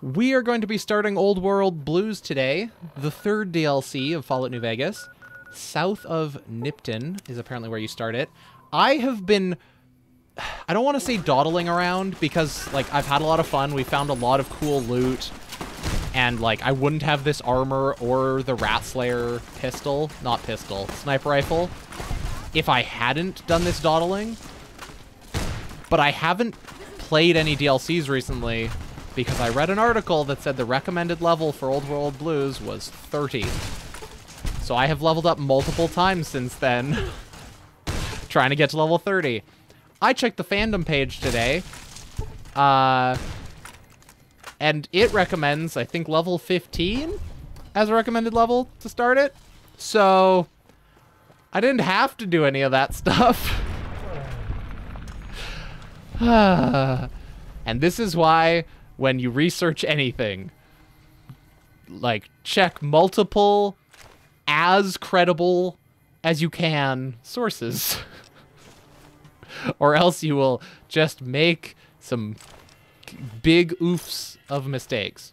We are going to be starting Old World Blues today, the third DLC of Fallout New Vegas. South of Nipton is apparently where you start it. I have been, I don't want to say dawdling around because, like, I've had a lot of fun. We found a lot of cool loot. And, like, I wouldn't have this armor or the Rat Slayer pistol, not pistol, sniper rifle, if I hadn't done this dawdling. But I haven't played any DLCs recently because I read an article that said the recommended level for Old World Blues was 30. So I have leveled up multiple times since then, trying to get to level 30. I checked the fandom page today, and it recommends, I think, level 15 as a recommended level to start it. So I didn't have to do any of that stuff. And this is why when you research anything, like, check multiple as credible as you can sources. Or else you will just make some big oofs of mistakes.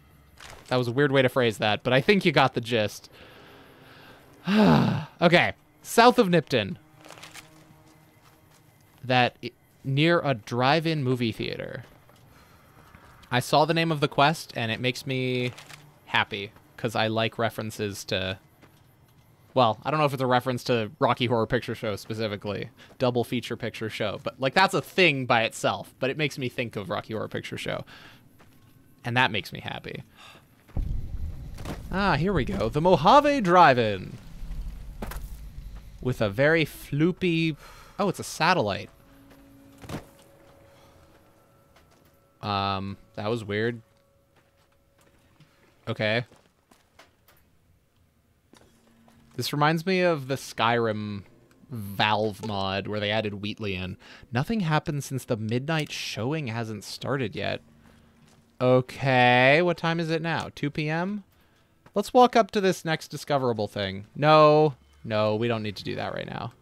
That was a weird way to phrase that, but I think you got the gist. Okay, south of Nipton. Near a drive-in movie theater. I saw the name of the quest, and it makes me happy, because I like references to... Well, I don't know if it's a reference to Rocky Horror Picture Show specifically. Double feature picture show. But, like, that's a thing by itself. But it makes me think of Rocky Horror Picture Show. And that makes me happy. Ah, here we go. The Mojave Drive-In. With a very floopy... Oh, it's a satellite. That was weird. Okay. This reminds me of the Skyrim Valve mod where they added Wheatley in. Nothing happened since the midnight showing hasn't started yet. Okay, what time is it now? 2 p.m.? Let's walk up to this next discoverable thing. No, we don't need to do that right now.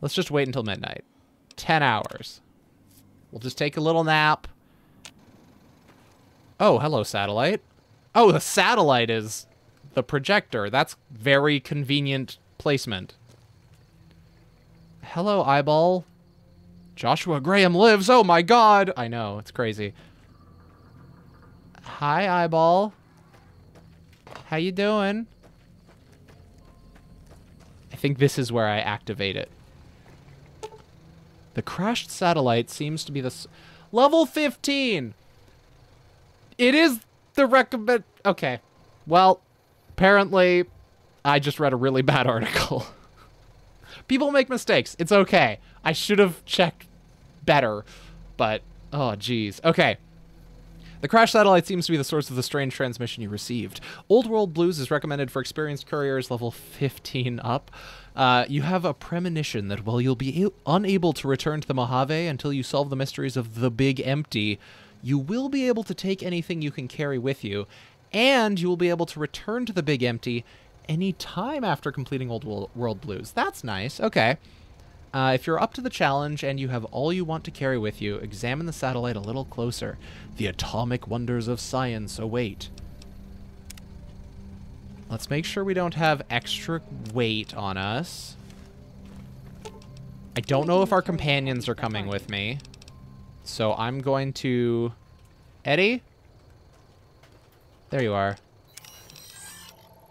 Let's just wait until midnight. 10 hours. We'll just take a little nap. Oh, hello, satellite. Oh, the satellite is the projector. That's very convenient placement. Hello, eyeball. Joshua Graham lives. Oh, my God. I know. It's crazy. Hi, eyeball. How you doing? I think this is where I activate it. The crashed satellite seems to be the... Level 15! It is the recommend... Okay. Well, apparently, I just read a really bad article. People make mistakes. It's okay. I should have checked better. But, oh, geez. Okay. The crashed satellite seems to be the source of the strange transmission you received. Old World Blues is recommended for experienced couriers level 15 up. You have a premonition that while you'll be unable to return to the Mojave until you solve the mysteries of the Big Empty, you will be able to take anything you can carry with you, and you will be able to return to the Big Empty any time after completing Old World Blues. That's nice. Okay. If you're up to the challenge and you have all you want to carry with you, examine the satellite a little closer. The atomic wonders of science await. Let's make sure we don't have extra weight on us. I don't know if our companions are coming with me. So I'm going to... Eddie? There you are.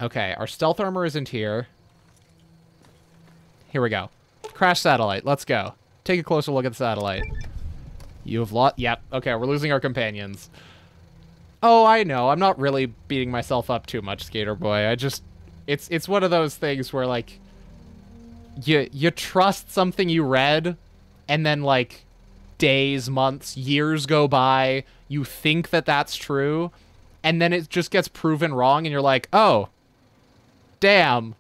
Okay, our stealth armor isn't here. Here we go. Crash satellite. Let's go. Take a closer look at the satellite. You have lost... Yep. Okay, we're losing our companions. Oh, I know. I'm not really beating myself up too much, Skater Boy. I just... It's one of those things where, like... You trust something you read, and then, like, days, months, years go by, you think that that's true, and then it just gets proven wrong, and you're like, oh, damn.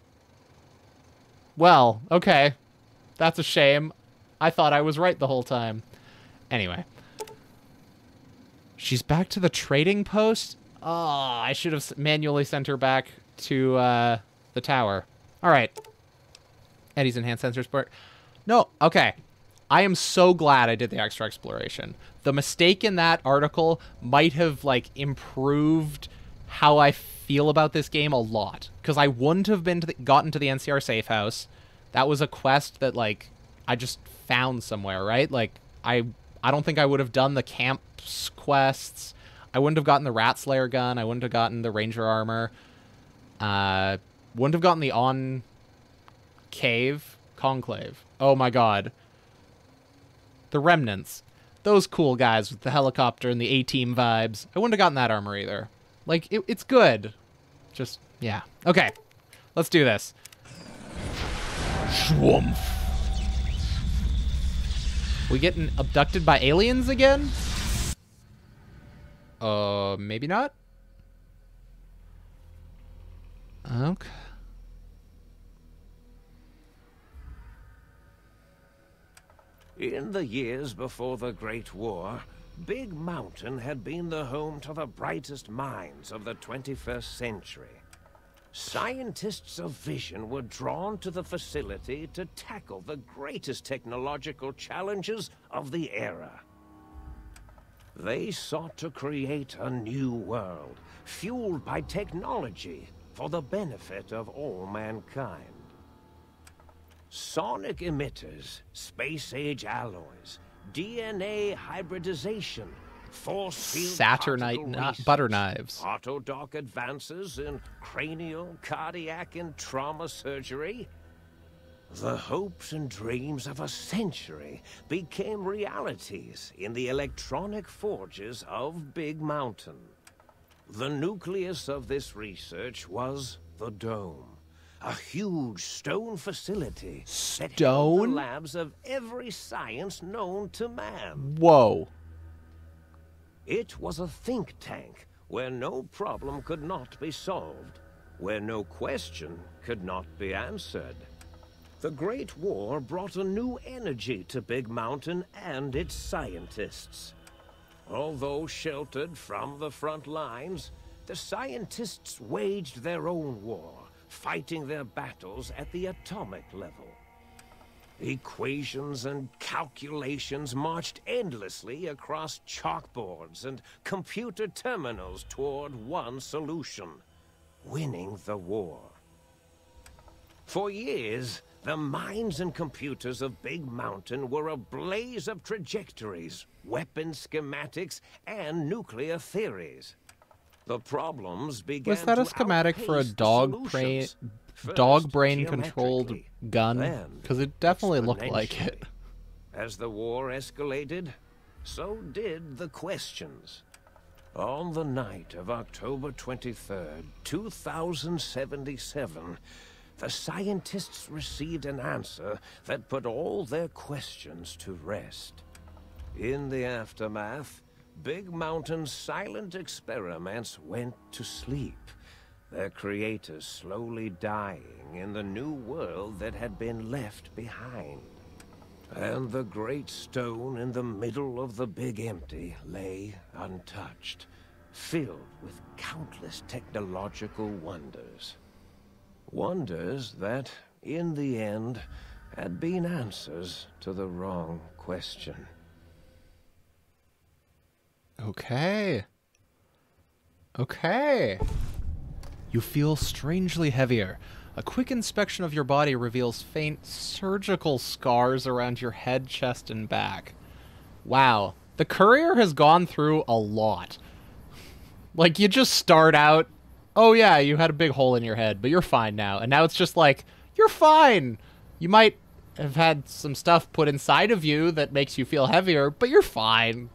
Well, okay. That's a shame. I thought I was right the whole time. Anyway. She's back to the trading post? Oh, I should have manually sent her back to the tower. All right. Eddie's enhanced sensor support. No, okay. I am so glad I did the extra exploration. The mistake in that article might have, like, improved how I feel about this game a lot. Because I wouldn't have gotten to the NCR safe house. That was a quest that, like, I just found somewhere, right? Like, I don't think I would have done the camps quests. I wouldn't have gotten the Rat Slayer gun. I wouldn't have gotten the Ranger armor. Wouldn't have gotten the Conclave. Oh my god. The Remnants. Those cool guys with the helicopter and the A-Team vibes. I wouldn't have gotten that armor either. Like, it's good. Just, yeah. Okay. Let's do this. Schwumpf. We getting abducted by aliens again? Maybe not? Okay. In the years before the Great War, Big Mountain had been the home to the brightest minds of the 21st century. Scientists of vision were drawn to the facility to tackle the greatest technological challenges of the era. They sought to create a new world, fueled by technology for the benefit of all mankind. Sonic emitters, space-age alloys, DNA hybridization, force field Saturnite butter knives, autodoc advances in cranial, cardiac, and trauma surgery. The hopes and dreams of a century became realities in the electronic forges of Big Mountain. The nucleus of this research was the Dome. A huge stone facility that held the labs of every science known to man. Whoa. It was a think tank where no problem could not be solved, where no question could not be answered. The Great War brought a new energy to Big Mountain and its scientists. Although sheltered from the front lines, the scientists waged their own war, fighting their battles at the atomic level. Equations and calculations marched endlessly across chalkboards and computer terminals toward one solution: winning the war. For years, the minds and computers of Big Mountain were a blaze of trajectories, weapon schematics, and nuclear theories. The problems began. Was that a schematic for a dog brain controlled gun? Because it definitely looked like it. As the war escalated, so did the questions. On the night of October 23rd, 2077, the scientists received an answer that put all their questions to rest. In the aftermath, Big Mountain's silent experiments went to sleep, their creators slowly dying in the new world that had been left behind. And the great stone in the middle of the Big Empty lay untouched, filled with countless technological wonders. Wonders that, in the end, had been answers to the wrong question. Okay. Okay. You feel strangely heavier. A quick inspection of your body reveals faint surgical scars around your head, chest, and back. Wow. The courier has gone through a lot. Like, you just start out, oh yeah, you had a big hole in your head, but you're fine now. And now it's just like, you're fine. You might have had some stuff put inside of you that makes you feel heavier, but you're fine.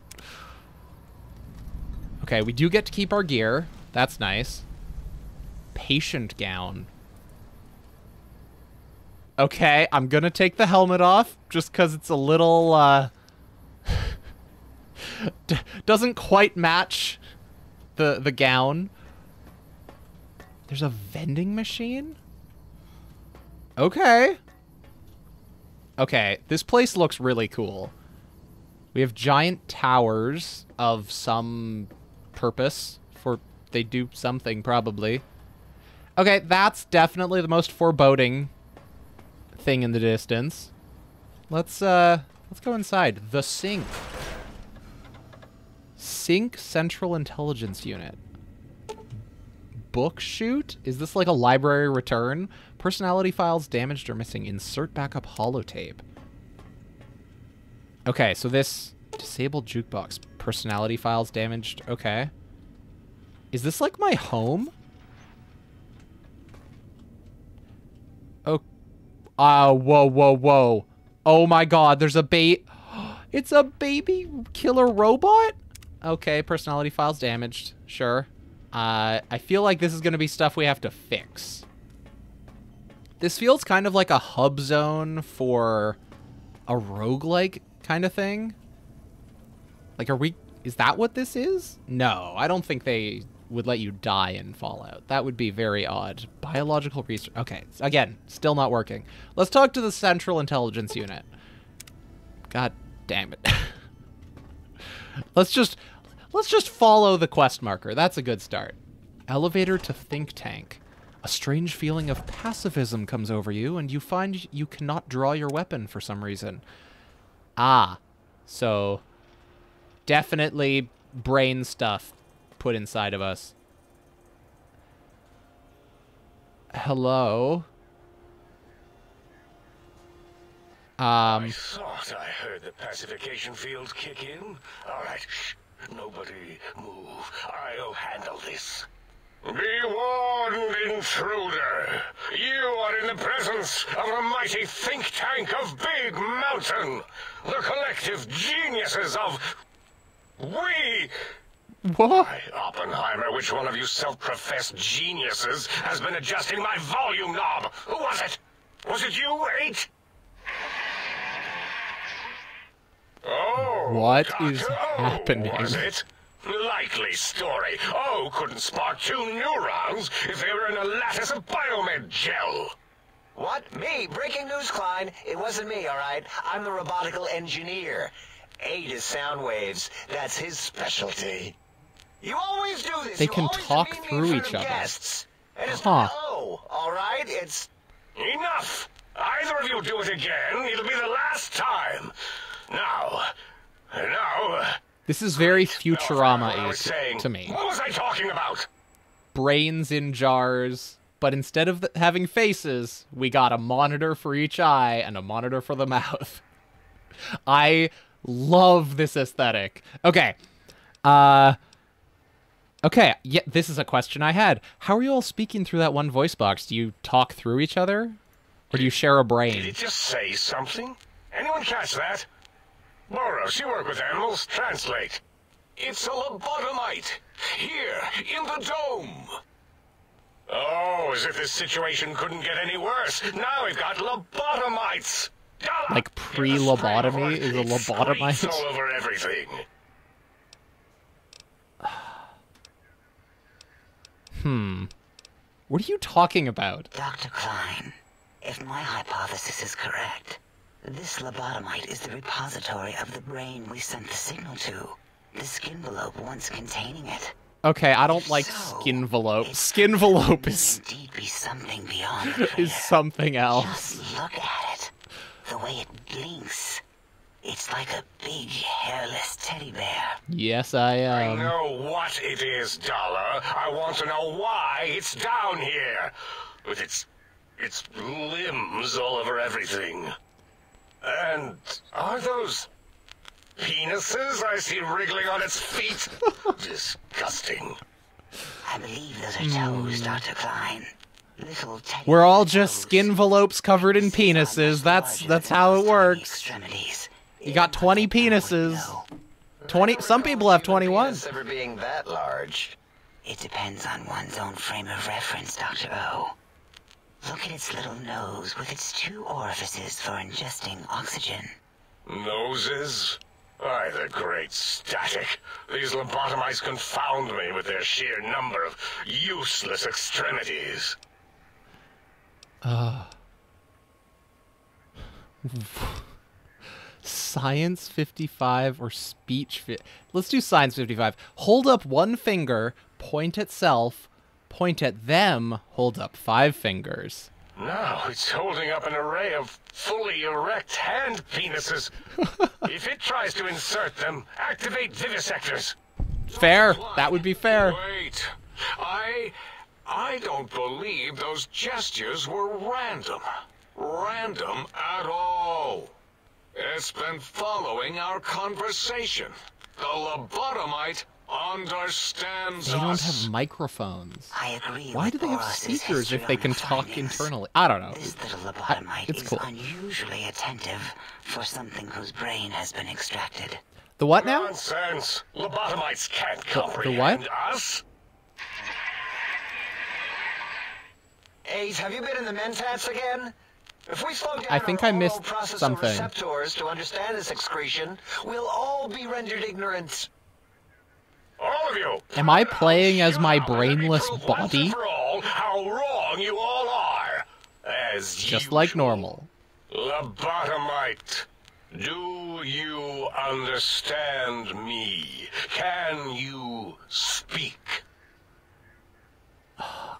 Okay, we do get to keep our gear. That's nice. Patient gown. Okay, I'm gonna take the helmet off just because it's a little, doesn't quite match the gown. There's a vending machine? Okay. Okay, this place looks really cool. We have giant towers of some purpose. They do something, probably. Okay, that's definitely the most foreboding thing in the distance. Let's Let's go inside. The Sync. Sync Central Intelligence Unit. Book shoot? Is this like a library return? Personality files damaged or missing. Insert backup holotape. Okay, so this disabled jukebox. Personality files damaged. Okay. Is this like my home? Oh. Whoa, whoa, whoa. Oh my god, there's a it's a baby killer robot? Okay, personality files damaged. Sure. I feel like this is going to be stuff we have to fix. This feels kind of like a hub zone for a roguelike kind of thing. Like, is that what this is? No, I don't think they would let you die in Fallout. That would be very odd. Biological research. Okay, again, still not working. Let's talk to the Central Intelligence Unit. God damn it. Let's just follow the quest marker. That's a good start. Elevator to think tank. A strange feeling of pacifism comes over you, and you find you cannot draw your weapon for some reason. Ah, so definitely brain stuff put inside of us. Hello? I thought I heard the pacification field kick in. All right, shh. Nobody move. I'll handle this. Be warned, intruder. You are in the presence of the mighty think tank of Big Mountain. The collective geniuses of... We... What? Hi, Oppenheimer, which one of you self-professed geniuses has been adjusting my volume knob? Who was it? Was it you, 8? Oh, what Dr. is O, happening? Was it? Likely story. O couldn't spark 2 neurons if they were in a lattice of biomed gel. What? Me? Breaking news, Klein. It wasn't me, all right? I'm the robotical engineer. 8 is sound waves. That's his specialty. You always do this. They You can always talk demean me through in front each of other. Guests. And it's Huh. not O, all right? It's... Enough! Either of you do it again, it'll be the last time. Now... This is very I was Futurama-y saying, to me. What was I talking about? Brains in jars, but instead of having faces, we got a monitor for each eye and a monitor for the mouth. I love this aesthetic. Okay. Okay, yeah, this is a question I had. How are you all speaking through that one voice box? Do you talk through each other? Or do you share a Did brain? it just say something? Anyone catch that? Boros, you work with animals. Translate. It's a lobotomite. Here, in the dome. Oh, as if this situation couldn't get any worse. Now we've got lobotomites. Ah, Like pre-lobotomy is a it lobotomite? screams all over everything. What are you talking about? Dr. Klein, if my hypothesis is correct, this lobotomite is the repository of the brain we sent the signal to. The skinvelope once containing it. Okay, I don't like So, skinvelope. it Skinvelope may is indeed be something beyond the is crater. something else. Just look at it. The way it blinks. It's like a big hairless teddy bear. Yes, I I am. know what it is, Dollar. I want to know why it's down here. With its limbs all over everything. And are those penises I see wriggling on its feet? Disgusting. I believe those are toes, Dr. Klein. Little teddy We're all bear just toes. skinvelopes covered in These are much penises. That's larger how than it those tiny works. extremities. You got 20 penises. 20. Some people have 21. Penis ever being that large. It depends on one's own frame of reference, Dr. O. Look at its little nose with its 2 orifices for ingesting oxygen. Noses? Why, the great static. These lobotomites confound me with their sheer number of useless extremities. Science 55 or speech Let's do science 55. Hold up 1 finger, point at self, point at them, hold up 5 fingers. Now it's holding up an array of fully erect hand penises. If it tries to insert them, activate vivisectors. Fair. That would be fair. Wait. I don't believe those gestures were random. Random at all. It's been following our conversation. The lobotomite understands They don't us. have microphones. I agree. Why do they have speakers if they can talk internally? I don't know. This little lobotomite It's is cool. unusually attentive for something whose brain has been extracted. The what now? Nonsense. Lobotomites can't The comprehend what? us. Ace, have you been in the Mentats again? If we slow down I think our I missed oral processor something. receptors to understand this excretion, we'll all be rendered ignorant. All of you. Am I playing as my Shut up and let me brainless prove once body? and for all how wrong you all are. As Just usual. like normal. Lobotomite, do you understand me? Can you speak?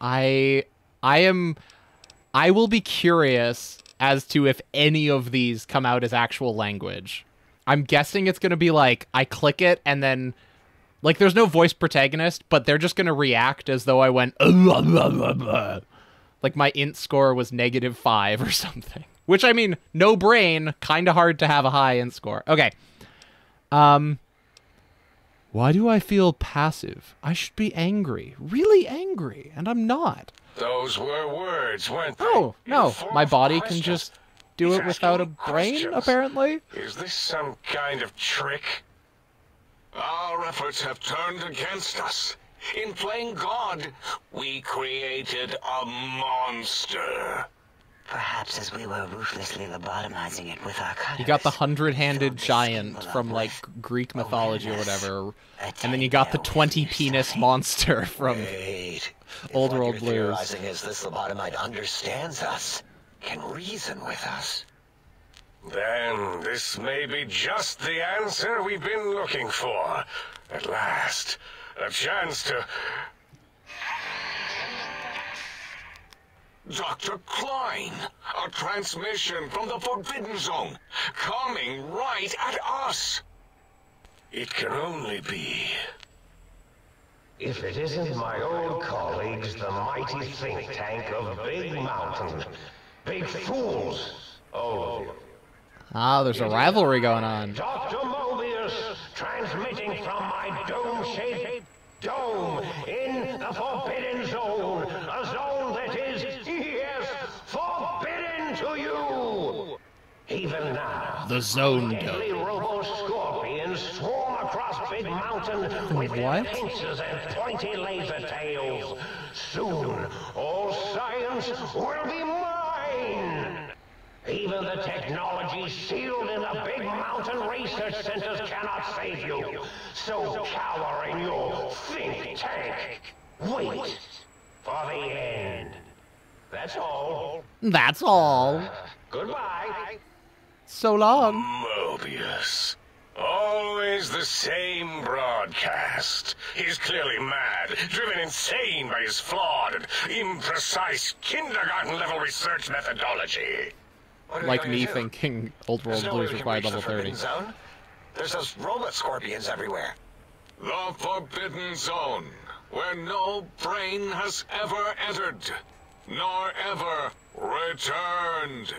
I will be curious as to if any of these come out as actual language. I'm guessing it's going to be like, I click it and then, like, there's no voice protagonist, but they're just going to react as though I went, like my int score was -5 or something. Which, I mean, no brain, kind of hard to have a high int score. Okay. Why do I feel passive? I should be angry. Really angry, and I'm not. Those were words, weren't they? Oh, no. Full My of body can questions. just do He's it without a asking brain, questions. apparently. Is this some kind of trick? Our efforts have turned against us. In playing God, we created a monster. Perhaps as we were ruthlessly lobotomizing it with our cutters. You got the 100-handed filled this giant envelope from, like, with Greek mythology or awareness. whatever. A And then you got the teddy bear with 20-penis insight. monster from Wait. Old If what World you're Blues. theorizing is this lobotomite understands us, can reason with us. Then this may be just the answer we've been looking for. At last, a chance to... Dr. Klein, a transmission from the Forbidden Zone, coming right at us. It can only be... If it isn't my old colleagues, the mighty think tank of Big Mountain. Big fools, all of you. Ah, there's a rivalry going on. Dr. Mobius, transmitting from my dome-shaped dome in the Forbidden Zone. A zone that is, yes, forbidden to you. Even now, The Zone deadly Dome. robo-scorpions swarm across Big Mountain with their What? pincers and pointy laser tails. Soon, all science will be mine. Even the technology sealed in the Big Mountain research centers cannot save you. So cower in your think tank. Wait for the end. That's all. That's all. Goodbye. So long. Mobius. Always the same broadcast. He's clearly mad, driven insane by his flawed and imprecise kindergarten-level research methodology. What are we Like going me to do? thinking Old There's World no way Blues we can required reach level the 30. Forbidden Zone. There's those robot scorpions everywhere. The Forbidden Zone, where no brain has ever entered, nor ever returned.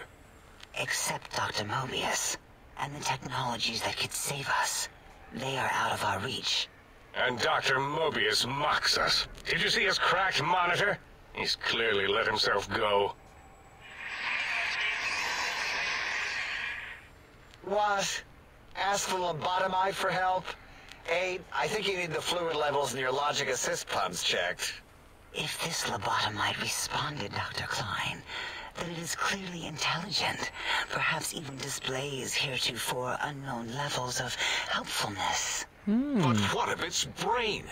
Except Dr. Mobius and the technologies that could save us. They are out of our reach. And Dr. Mobius mocks us. Did you see his cracked monitor? He's clearly let himself go. What? Ask the lobotomite for help? Aid, I think you need the fluid levels in your logic assist pumps checked. If this lobotomite responded, Dr. Klein, then it is clearly intelligent, perhaps even displays heretofore unknown levels of helpfulness. But what of its brain?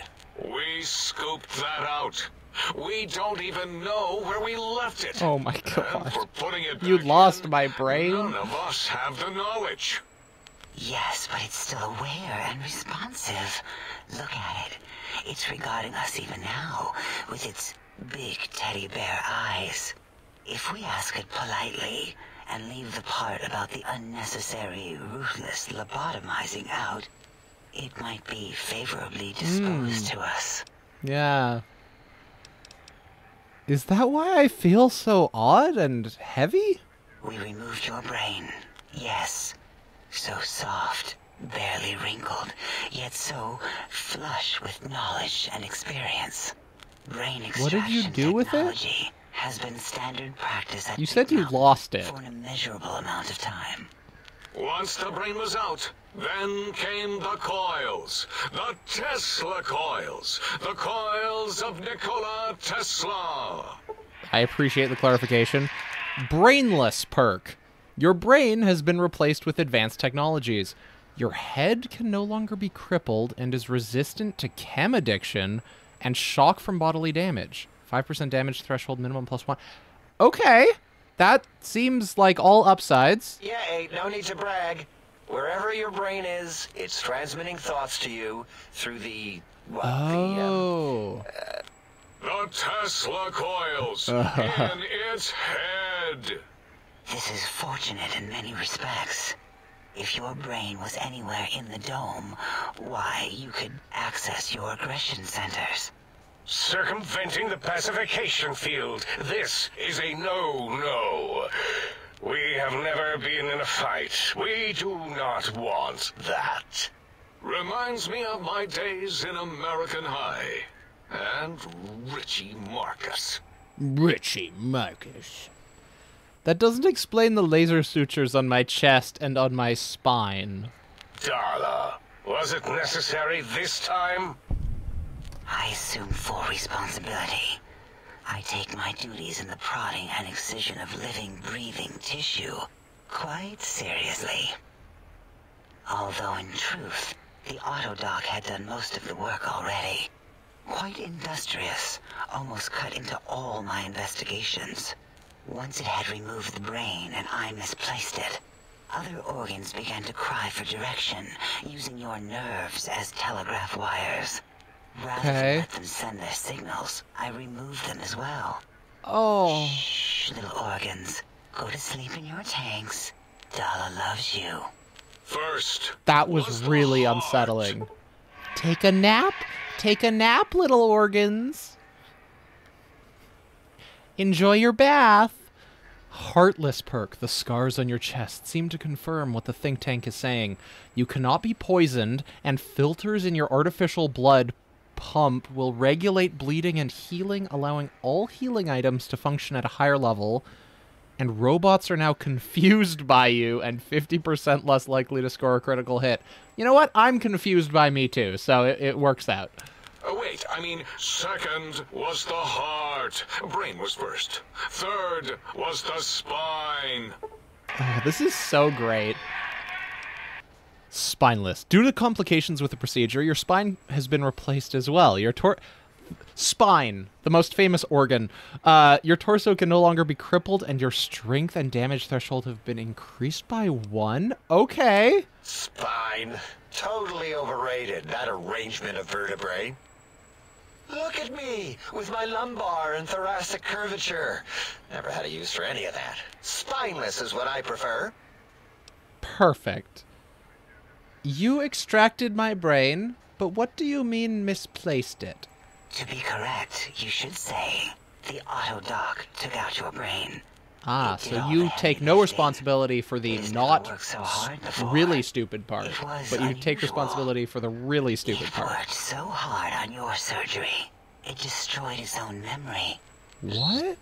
We scooped that out. We don't even know where we left it. Oh my And god. for putting it You back lost in, my brain? None of us have the knowledge. Yes, but it's still aware and responsive. Look at it. It's regarding us even now with its big teddy bear eyes. If we ask it politely and leave the part about the unnecessary, ruthless lobotomizing out, it might be favorably disposed to us. Yeah. Is that why I feel so odd and heavy? We removed your brain. Yes. So soft, barely wrinkled, yet so flush with knowledge and experience. Brain What did you extraction do with it? technology has been standard practice at You said Big you Mountain lost it. for an immeasurable amount of time. Once the brain was out, then came the coils. The Tesla coils. The coils of Nikola Tesla. I appreciate the clarification. Brainless perk. Your brain has been replaced with advanced technologies. Your head can no longer be crippled and is resistant to chem addiction and shock from bodily damage. 5% damage threshold minimum +1. Okay. That seems like all upsides. Yeah, no need to brag. Wherever your brain is, it's transmitting thoughts to you through the, Oh. The Tesla coils in its head. This is fortunate in many respects. If your brain was anywhere in the dome, why, you could access your aggression centers. Circumventing the pacification field. This is a no-no. We have never been in a fight. We do not want that. Reminds me of my days in American High. And Richie Marcus. Richie Marcus. That doesn't explain the laser sutures on my chest and on my spine. Darla, was it necessary this time? I assume full responsibility. I take my duties in the prodding and excision of living, breathing tissue quite seriously. Although in truth, the Autodoc had done most of the work already. Quite industrious, almost cut into all my investigations. Once it had removed the brain and I misplaced it, other organs began to cry for direction, using your nerves as telegraph wires. Rather than let them send their signals, I removed them as well. Oh. Shh, little organs. Go to sleep in your tanks. Dala loves you. First, That was the really heart. unsettling. Take a nap? Take a nap, little organs. Enjoy your bath. Heartless perk. The scars on your chest seem to confirm what the think tank is saying. You cannot be poisoned, and filters in your artificial blood pump will regulate bleeding and healing, allowing all healing items to function at a higher level. And robots are now confused by you and 50% less likely to score a critical hit. You know what? I'm confused by me too, so it works out. Wait, I mean, second was the heart. Brain was first. Third was the spine. Oh, this is so great. Spineless. Due to complications with the procedure, your spine has been replaced as well. Your spine, the most famous organ. Your torso can no longer be crippled, and your strength and damage threshold have been increased by 1. Okay. Spine. Totally overrated, that arrangement of vertebrae. Look at me, with my lumbar and thoracic curvature. Never had a use for any of that. Spineless is what I prefer. Perfect. You extracted my brain, but what do you mean misplaced it? To be correct, you should say, the Autodoc took out your brain. Ah, It did so all you the take heavy no lifting. responsibility for the It has not never worked so hard before. really stupid part, It was but you take unusual. responsibility for the really stupid It part. worked so hard on your surgery, it destroyed its own memory. What?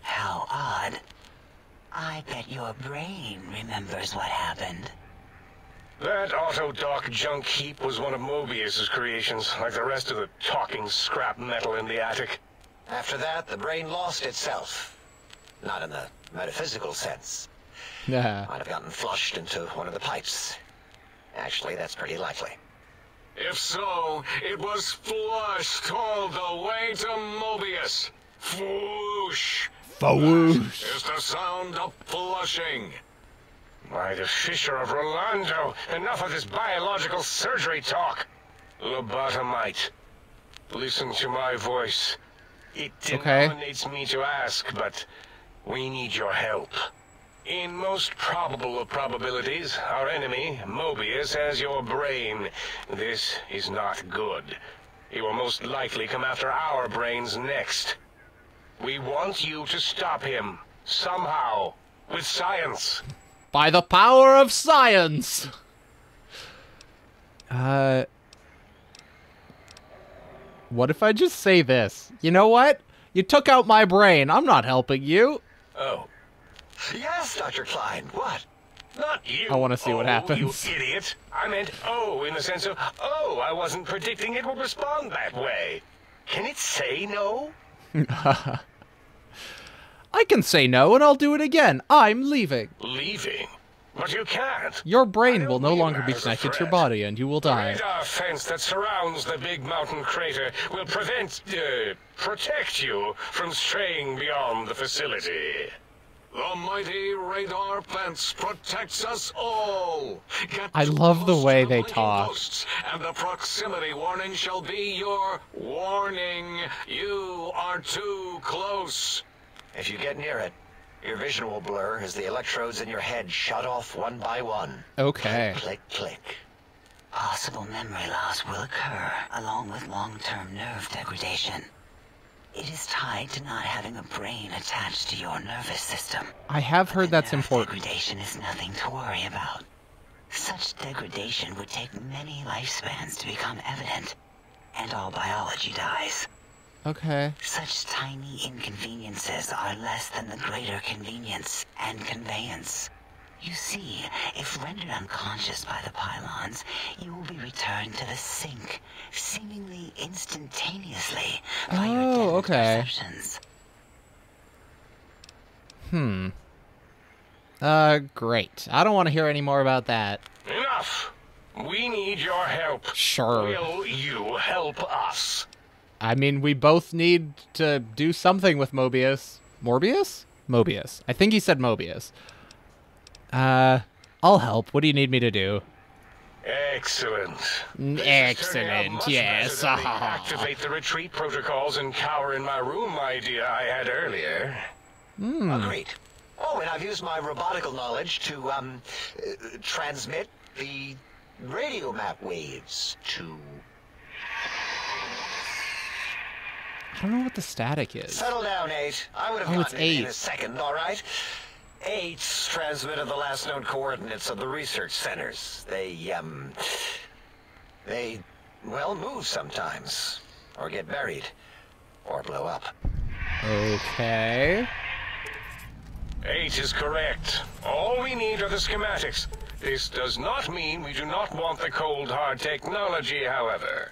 How odd. I bet your brain remembers what happened. That Autodoc junk heap was one of Mobius's creations, like the rest of the talking scrap metal in the attic. After that, the brain lost itself. Not in the metaphysical sense. Nah. Might have gotten flushed into one of the pipes. Actually, that's pretty likely. If so, it was flushed all the way to Mobius. Fwoosh. Fawoosh. Is the sound of flushing. By the Fisher of Rolando, enough of this biological surgery talk. Lobotomite. Listen to my voice. It Okay. denominates me to ask, but We need your help. In most probable of probabilities, our enemy, Mobius, has your brain. This is not good. He will most likely come after our brains next. We want you to stop him, somehow, with science. By the power of science! What if I just say this? You know what? You took out my brain. I'm not helping you. Oh. Yes, Dr. Klein, what? Not you. I wanna see what happens. You idiot. I meant oh in the sense of, oh, I wasn't predicting it would respond that way. Can it say no? I can say no, and I'll do it again. I'm leaving. Leaving? But you can't. Your brain will no I don't longer mean be that as a connected to your threat. body, and you will The die. radar fence that surrounds the big mountain crater will protect you from straying beyond the facility. The mighty radar fence protects us all. Get I too love the close way to they blinking talk. posts, and the proximity warning shall be your warning. You are too close. If you get near it, your vision will blur as the electrodes in your head shut off one by one. Okay. Click, click. Possible memory loss will occur, along with long-term nerve degradation. It is tied to not having a brain attached to your nervous system. I have heard that's Nerve important. Degradation is nothing to worry about. Such degradation would take many lifespans to become evident, and all biology dies. Okay. Such tiny inconveniences are less than the greater convenience and conveyance. You see, if rendered unconscious by the pylons, you will be returned to the sink, seemingly instantaneously by your Oh, deadened okay. perceptions. Great. I don't want to hear any more about that. Enough. We need your help. Sure. Will you help us? I mean, we both need to do something with Mobius. Morbius? Mobius. I think he said Mobius. I'll help. What do you need me to do? Excellent. This is turning out Excellent, much yes. better than the activate the retreat protocols and cower in my room idea I had earlier. Agreed. Oh, and I've used my robotical knowledge to, transmit the radio map waves to... I don't know what the static is. Settle down, 8. I would have Oh, it's gotten it in 8. a second, all right? 8's transmitted the last known coordinates of the research centers. They, well, move sometimes. Or get buried. Or blow up. Okay. 8 is correct. All we need are the schematics. This does not mean we do not want the cold hard technology, however.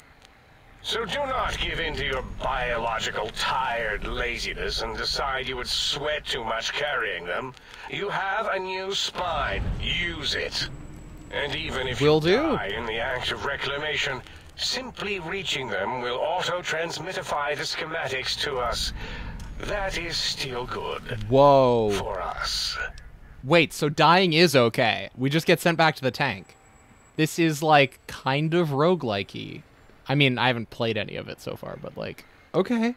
So do not give in to your biological tired laziness and decide you would sweat too much carrying them. You have a new spine. Use it. And even if Will you do. die in the act of reclamation, simply reaching them will auto-transmitify the schematics to us. That is still good Whoa. for us. Wait, so dying is okay. We just get sent back to the tank. This is, like, kind of roguelike-y. I mean, I haven't played any of it so far, but, like, okay.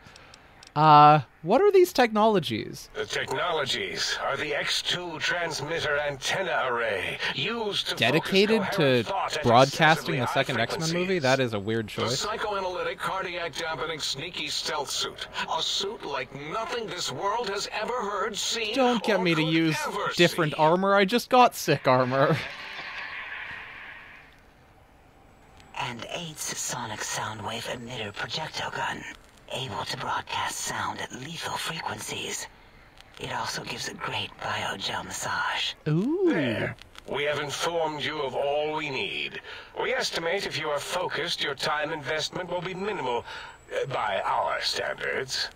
What are these technologies? The technologies are the X2 transmitter antenna array used to Dedicated focus to coherent thought at broadcasting the excessively second high X-Men movie? frequencies. That is a weird The choice. psychoanalytic, cardiac dampening, sneaky stealth suit. A suit like nothing this world has ever heard, seen, Don't get or me to could use ever different see. armor. I just got sick armor. And 8's sonic soundwave emitter projectile gun, able to broadcast sound at lethal frequencies. It also gives a great biogel massage. Ooh. There. We have informed you of all we need. We estimate if you are focused, your time investment will be minimal by our standards.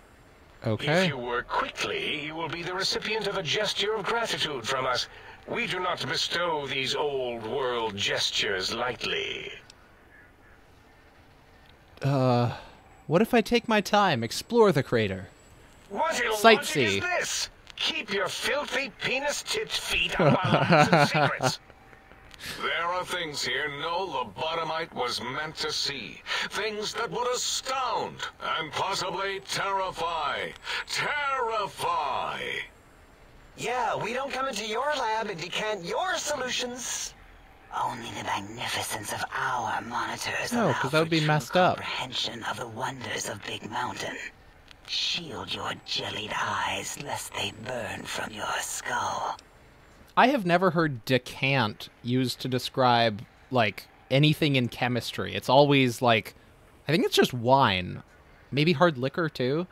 If Okay. you work quickly, you will be the recipient of a gesture of gratitude from us. We do not bestow these old world gestures lightly. What if I take my time, explore the crater? What illogic Sightsee. is this? Keep your filthy penis-tipped feet on my lives and secrets. There are things here no lobotomite was meant to see. Things that would astound and possibly terrify. Terrify! Yeah, we don't come into your lab and decant your solutions. Only the magnificence of our monitors No, allow 'cause that would be for messed true up. comprehension of the wonders of Big Mountain. Shield your jellied eyes lest they burn from your skull. I have never heard decant used to describe, like, anything in chemistry. It's always, like, I think it's just wine. Maybe hard liquor, too.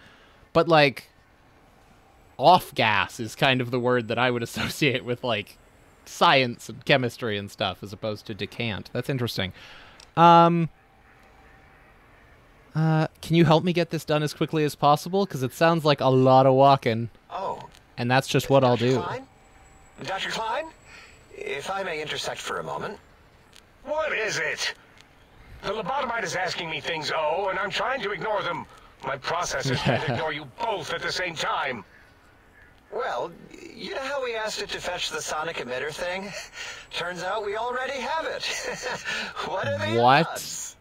But, like, off-gas is kind of the word that I would associate with, like, science and chemistry and stuff, as opposed to decant. That's interesting. Can you help me get this done as quickly as possible? Because it sounds like a lot of walking. Oh. And that's just what I'll Dr. do. Klein? Dr. Klein? If I may intersect for a moment. What is it? The lobotomite is asking me things, and I'm trying to ignore them. My processors can't ignore you both at the same time. Well, you know how we asked it to fetch the sonic emitter thing? Turns out we already have it. What are the What? odds?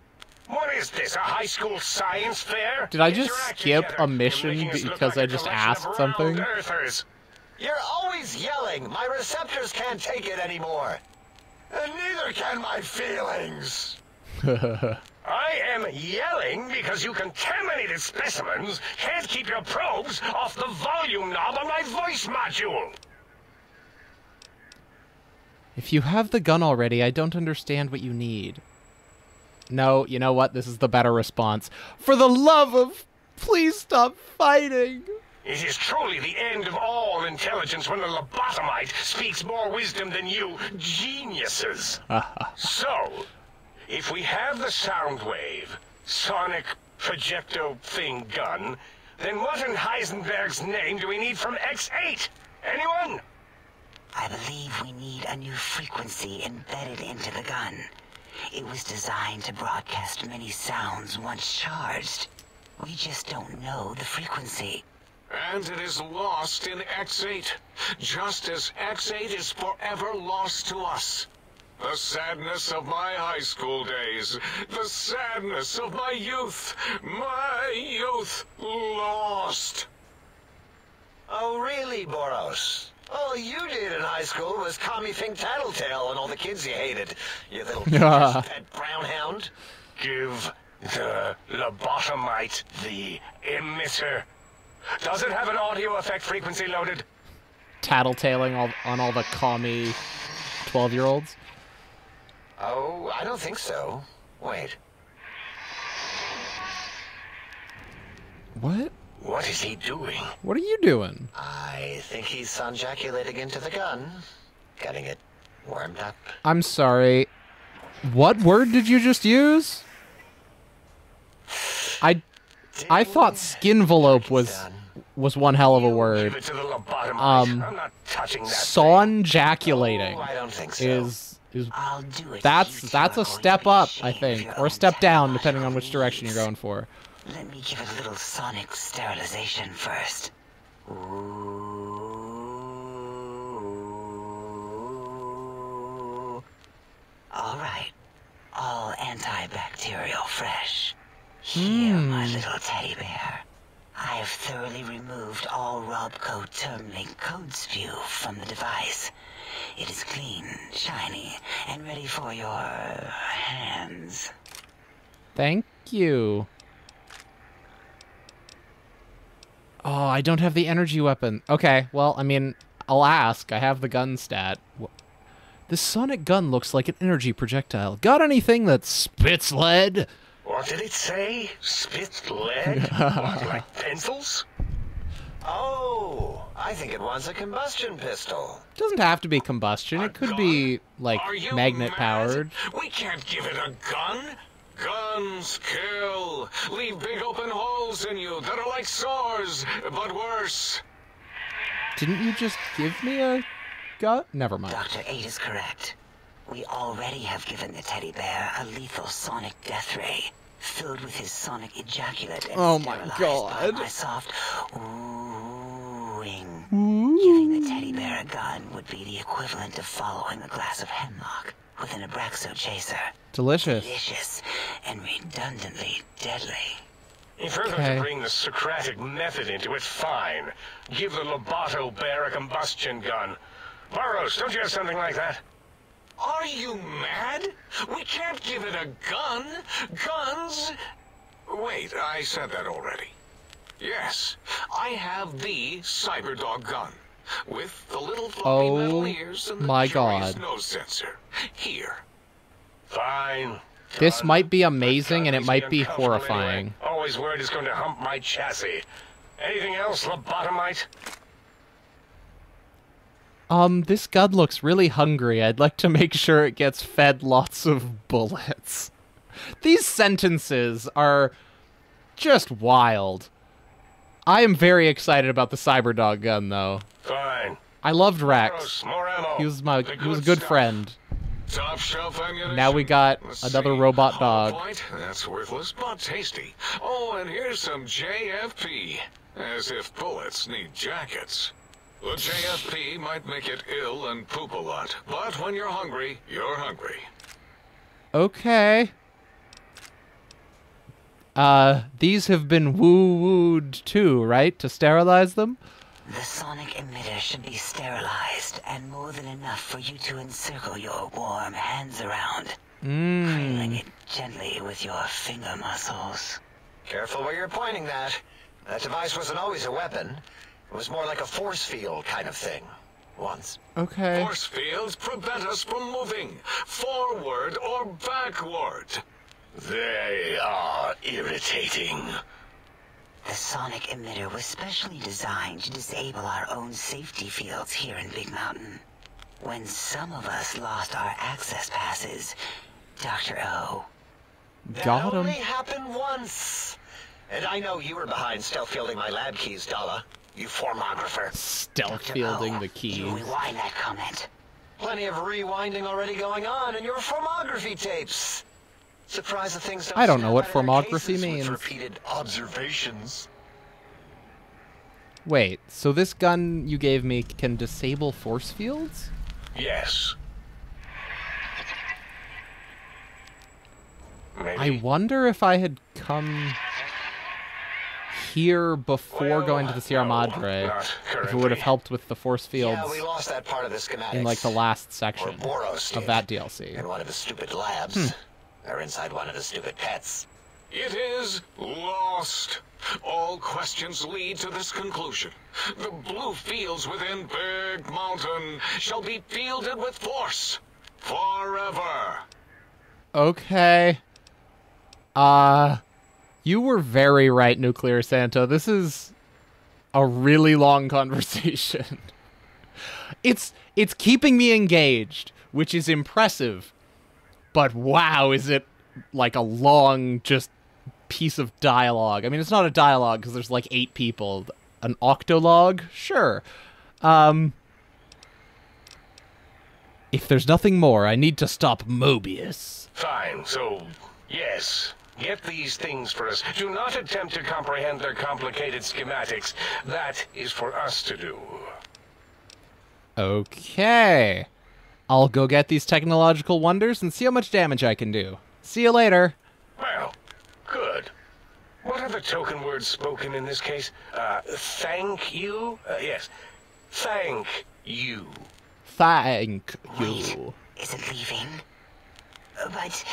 What is this, a high school science fair? Did I just Interact skip together. a mission You're making us look because like I a just collection of asked something? round-earthers. You're always yelling. My receptors can't take it anymore. And neither can my feelings. I am yelling because you contaminated specimens can't keep your probes off the volume knob on my voice module. If you have the gun already, I don't understand what you need. No, you know what? This is the better response. For the love of... Please stop fighting. It is truly the end of all intelligence when the lobotomite speaks more wisdom than you geniuses. So, if we have the Soundwave, sonic projecto thing gun, then what in Heisenberg's name do we need from X8? Anyone? I believe we need a new frequency embedded into the gun. It was designed to broadcast many sounds once charged. We just don't know the frequency. And it is lost in X8, just as X8 is forever lost to us. The sadness of my high school days, the sadness of my youth lost. Oh, really, Boros? All you did in high school was call me Fink Tattletale and all the kids you hated. You little pet brown hound. Give the lobotomite the emitter. Does it have an audio effect frequency loaded? Tattletaling on all the commie 12-year-olds. Oh, I don't think so. Wait. What? What is he doing? What are you doing? I think he's sonjaculating into the gun. Getting it warmed up. I'm sorry. What word did you just use? I thought skinvelope was one hell of a Give word. it to the lobotomite. I'm not touching that Sonjaculating Oh, I don't think so. is I'll do it. that's a step up, I think, or a step down depending on which needs. direction you're going for. Let me give it a little sonic sterilization first. Ooh. All right. All antibacterial fresh. Here, my little teddy bear. I have thoroughly removed all Robco Termlink code spew from the device. It is clean, shiny, and ready for your hands. Thank you. Oh, I don't have the energy weapon. Okay, well, I mean, I'll ask. I have the gun stat. This sonic gun looks like an energy projectile. Got anything that spits lead? What did it say? Spit lead? What, like pencils? Oh, I think it wants a combustion pistol. It doesn't have to be combustion. It could be, like, Are you magnet-powered. mad? We can't give it a gun. Guns kill. Leave big open holes in you that are like sores, but worse. Didn't you just give me a gun? Never mind. Dr. 8 is correct. We already have given the teddy bear a lethal sonic death ray, filled with his sonic ejaculate and Oh my sterilized God. by my soft oohing. Giving the teddy bear a gun would be the equivalent of following a glass of hemlock with an Abraxo chaser. Delicious. Delicious and redundantly deadly. If we're going to bring the Socratic method into it, fine. Give the Loboto bear a combustion gun. Burroughs, don't you have something like that? Are you mad? We can't give it a gun. Guns... Wait, I said that already. Yes, I have the Cyberdog gun. With the little floppy metal ears and the curious nose sensor. Here. Fine. This might be amazing, and it might be horrifying. Anyway. Always worried it's going to hump my chassis. Anything else, lobotomite? This gun looks really hungry. I'd like to make sure it gets fed lots of bullets. These sentences are just wild. I am very excited about the Cyberdog gun, though. Fine. I loved Rex. More ammo. He was a good friend. Top shelf ammunition. Now we got another robot dog. Point. That's worthless, but tasty. Oh, and here's some JFP. As if bullets need jackets. The JFP might make it ill and poop a lot, but when you're hungry, you're hungry. Okay. These have been woo-wooed too, right? To sterilize them? The sonic emitter should be sterilized, and more than enough for you to encircle your warm hands around. Cradling it gently with your finger muscles. Careful where you're pointing that. That device wasn't always a weapon. It was more like a force field kind of thing. Once. Okay. Force fields prevent us from moving forward or backward. They are irritating. The sonic emitter was specially designed to disable our own safety fields here in Big Mountain. When some of us lost our access passes, Dr. O. Got That him. only happened once. And I know you were behind stealth fielding my lab keys, Dala. You formographer. Stealth Dr. fielding O, the keys. You rewind that comment. Plenty of rewinding already going on in your formography tapes. Surprised the things I don't know what snap out of their formography cases means. with repeated observations. Wait, so this gun you gave me can disable force fields? Yes. Maybe. I wonder if I had come here before Well, going to the Sierra no, Madre, not if it would currently. have helped with the force fields Yeah, we lost that part of the schematics. in like the last Or section Boros of did. that DLC. In one of his stupid labs. Or inside one of his stupid pets. It is lost. All questions lead to this conclusion. The blue fields within Big Mountain shall be fielded with force. Forever. Okay. You were very right, Nuclear Santa. This is a really long conversation. It's keeping me engaged, which is impressive. But wow, is it like a long just piece of dialogue. I mean, it's not a dialogue because there's like 8 people. An octologue? Sure. If there's nothing more, I need to stop Mobius. Fine, so, yes. Get these things for us. Do not attempt to comprehend their complicated schematics. That is for us to do. Okay. I'll go get these technological wonders and see how much damage I can do. See you later. Well, good. What are the token words spoken in this case? Thank you? Yes. Thank you. Thank Wait, you. is it leaving? But,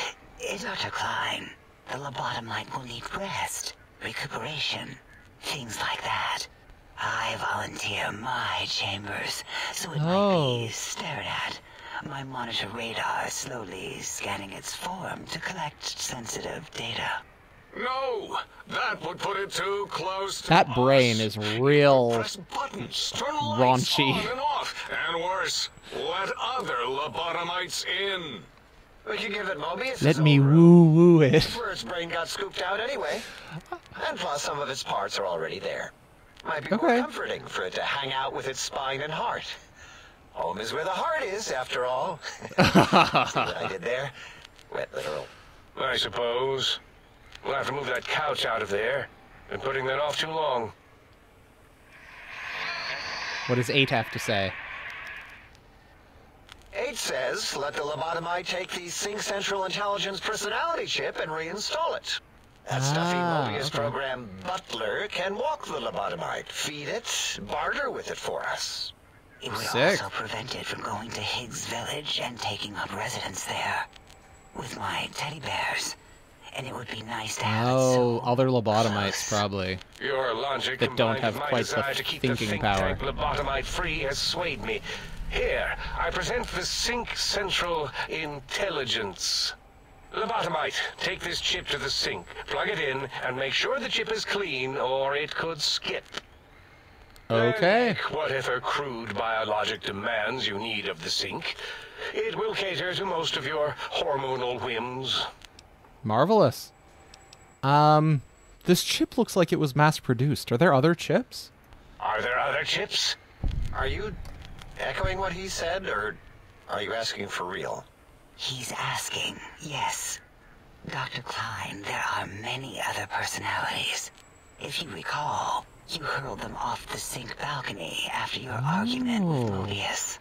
Dr. Klein, the lobotomite will need rest, recuperation, things like that. I volunteer my chambers, so it might be stared at. My monitor radar slowly scanning its form to collect sensitive data. No, that would put it too close to That us. brain is real Press buttons, turn lights raunchy. on and off, and worse, let other lobotomites in. We could give it Mobius. Let me woo-woo it. Where its brain got scooped out anyway. And plus some of its parts are already there. Might be more Okay. comforting for it to hang out with its spine and heart. Home is where the heart is, after all. See what I did there? Wet literal. I suppose. We'll have to move that couch out of there. Been putting that off too long. What does 8 have to say? 8 says, let the lobotomite take the Sync Central Intelligence personality chip and reinstall it. That stuffy Mobius okay. program Butler can walk the lobotomite, feed it, barter with it for us. It would Sick. also prevent it from going to Higgs Village and taking up residence there with my teddy bears. And it would be nice to have it Oh, so other lobotomites, close. probably. Your logic That don't combined have with my quite the desire to keep thinking the think power. tank lobotomite free has swayed me. Here, I present the Sync Central Intelligence. Lobotomite, take this chip to the sink, plug it in, and make sure the chip is clean, or it could skip. Okay. Then make whatever crude biologic demands you need of the sink. It will cater to most of your hormonal whims. Marvelous. This chip looks like it was mass-produced. Are there other chips? Are there other chips? Are you echoing what he said, or are you asking for real? He's asking, yes. Dr. Klein, there are many other personalities. If you recall, you hurled them off the sink balcony after your argument with Mobius.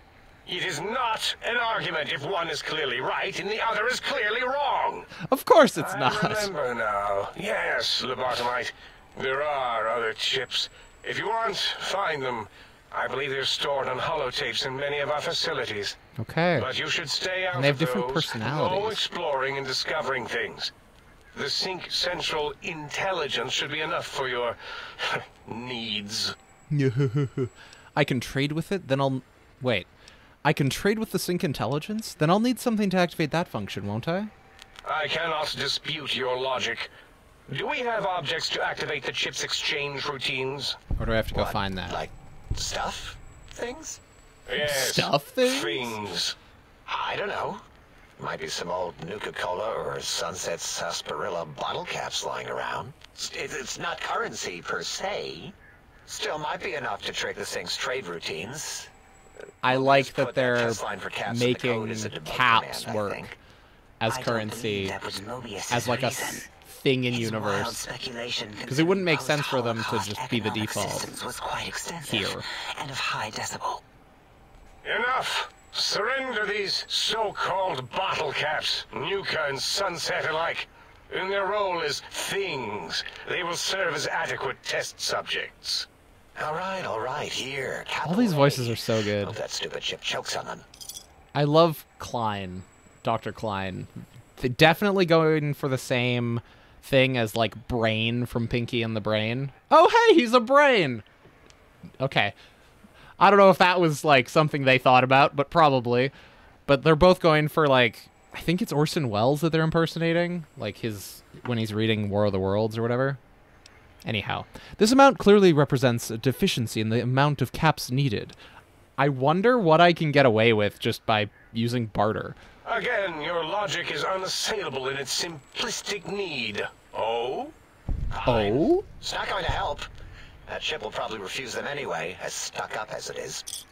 It is not an argument if one is clearly right and the other is clearly wrong. Of course it's I not. remember now. Yes, lobotomite. There are other chips. If you want, find them. I believe they're stored on holotapes in many of our facilities. Okay. But you should stay out And they have of different those. personalities. Go exploring and discovering things. The Sync Central Intelligence should be enough for your needs. I can trade with it, then I'll... Wait. I can trade with the Sync Intelligence? Then I'll need something to activate that function, won't I? I cannot dispute your logic. Do we have objects to activate the chip's exchange routines? Or do I have to go What, find that? Like stuff? Things? Yes. Stuff things? Things. I don't know. Might be some old Nuka-Cola or Sunset Sarsaparilla bottle caps lying around. It's not currency per se. Still might be enough to trick the thing's trade routines. I like that Put they're test line for caps in the code making as a debug caps command, I work think. as I don't currency, believe that was Mobius's as like a reason. thing in His wild universe. speculation Because it wouldn't make concerning sense for them to post-Holocaust just be the economic default systems was quite extensive here. and of high decibel. Enough. Surrender these so-called bottle caps, Nuka and Sunset alike. In their role as things, they will serve as adequate test subjects. All right, here. All these capital voices A. are so good. Hope that stupid chip chokes on them. I love Klein, Dr. Klein. They're definitely going for the same thing as, like, Brain from Pinky and the Brain. Oh, hey, he's a brain! Okay. I don't know if that was, like, something they thought about, but probably. But they're both going for, like, I think it's Orson Welles that they're impersonating. Like, when he's reading War of the Worlds or whatever. Anyhow, this amount clearly represents a deficiency in the amount of caps needed. I wonder what I can get away with just by using barter. Again, your logic is unassailable in its simplistic need. Oh? Oh? It's not going to help. That chip will probably refuse them anyway, as stuck up as it is.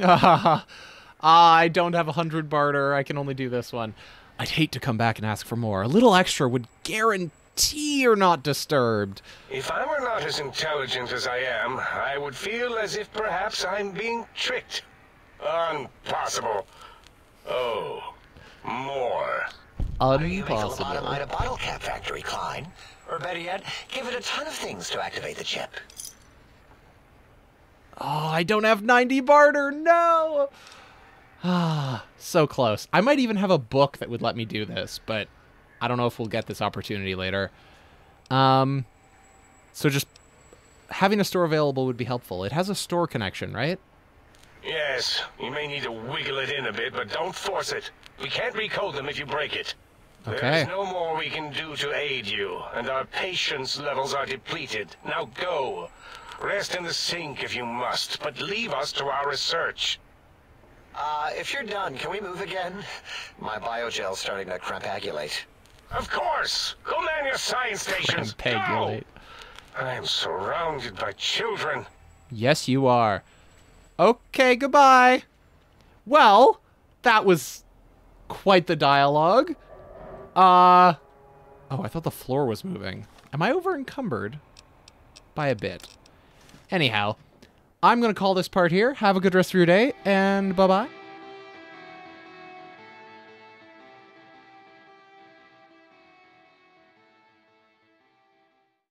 I don't have 100 barter. I can only do this one. I'd hate to come back and ask for more. A little extra would guarantee you're not disturbed. If I were not as intelligent as I am, I would feel as if perhaps I'm being tricked. Impossible. Oh, more. You make a Impossible. lobotomite a bottle cap factory, Klein. Or better yet, give it a ton of things to activate the chip. Oh, I don't have 90 barter. No. Ah, so close. I might even have a book that would let me do this, but I don't know if we'll get this opportunity later. So just having a store available would be helpful. It has a store connection, right? Yes, you may need to wiggle it in a bit, but don't force it. We can't recode them if you break it. Okay. There's no more we can do to aid you, and our patience levels are depleted. Now go. Rest in the sink if you must, but leave us to our research. If you're done, can we move again? My biogel's starting to crampagulate. Of course! Go man your science stations! Go! Crampagulate. I am surrounded by children. Yes, you are. Okay, goodbye. Well, that was quite the dialogue. Oh, I thought the floor was moving. Am I over encumbered? By a bit. Anyhow, I'm going to call this part here. Have a good rest of your day, and bye-bye.